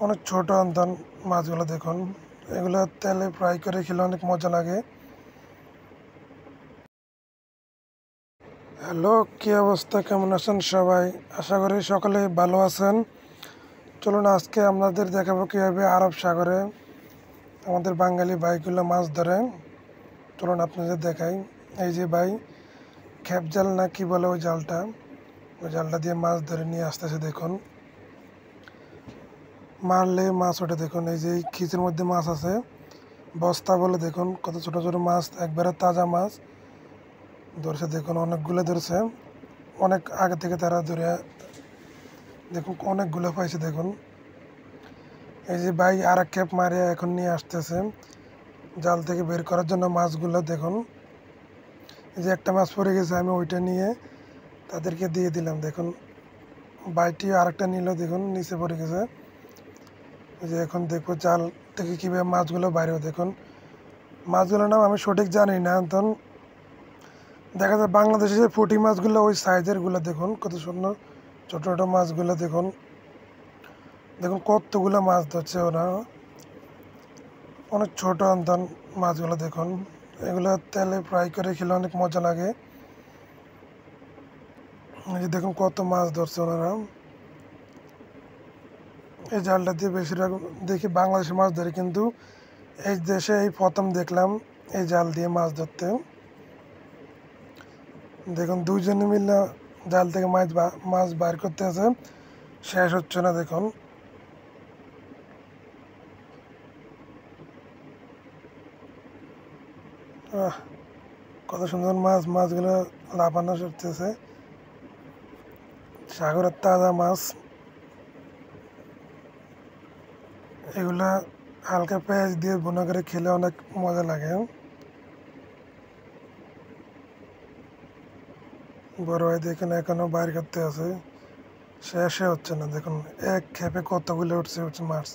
অনেক ছোট আনতাম মাছগুলো দেখুন। এগুলো তেলে ফ্রাই করে খেলে অনেক মজা লাগে। হ্যালো, কী অবস্থা, কেমন আছেন সবাই? আশা করি সকলে ভালো আছেন। চলুন আজকে আপনাদের দেখাবো কীভাবে আরব সাগরে আমাদের বাঙালি ভাইগুলো মাছ ধরে। চলুন আপনাদের দেখাই। এই যে ভাই খেপ জাল না কি বলে ওই জালটা দিয়ে মাছ ধরে নিয়ে আসতেছে দেখুন। মারলে মাছ ওঠে দেখুন। এই যে খিচের মধ্যে মাছ আছে, বস্তা বলে দেখুন, কত ছোট ছোট মাছ, একবারে তাজা মাছ ধরছে দেখুন। অনেকগুলো ধরছে, অনেক আগে থেকে তারা ধরে দেখুন অনেকগুলো পাইছে দেখুন। এই যে ভাই আর এক খেপ মারিয়া এখন নিয়ে আসতেছে জাল থেকে বের করার জন্য মাছগুলো দেখুন। এই যে একটা মাছ পড়ে গেছে, আমি ওইটা নিয়ে তাদেরকে দিয়ে দিলাম দেখুন। বাইটি আরেকটা নিল দেখুন, নিচে পড়ে গেছে। এই যে এখন দেখবো জাল থেকে কীভাবে মাছগুলো বাইরেও দেখুন। মাছগুলোর নাম আমি সঠিক জানি না, তখন দেখা যায় বাংলাদেশে যে পুঁটি মাছগুলো ওই সাইজেরগুলো দেখুন, কত সুন্দর ছোটো ছোটো মাছগুলো দেখুন। দেখুন কতগুলো মাছ ধরছে ওরা, অনেক ছোট আনতাম মাছগুলো দেখুন। এগুলো তেলে ফ্রাই করে খেলে অনেক মজা লাগে। এই যে দেখুন কত মাছ ধরছে ওনারা। এই জালটা দিয়ে বেশিরভাগ দেখি বাংলাদেশে মাছ ধরে, কিন্তু এই দেশে এই প্রথম দেখলাম এই জাল দিয়ে মাছ ধরতে। দেখুন দুইজনে মিলে জাল থেকে মাছ বাইর করতে আছে, শেষ হচ্ছে না দেখুন। কত সুন্দর মাছগুলো লাফানো করতেছে, সাগরের তাজা মাছ। এগুলা হালকা পেঁয়াজ দিয়ে ভুনা করে খেলে অনেক মজা লাগে। বড় ভাই দেখুন এখনো বাইর করতে আছে, শেষে হচ্ছে না দেখুন। এক খেপে কতগুলো উঠছে মাছ।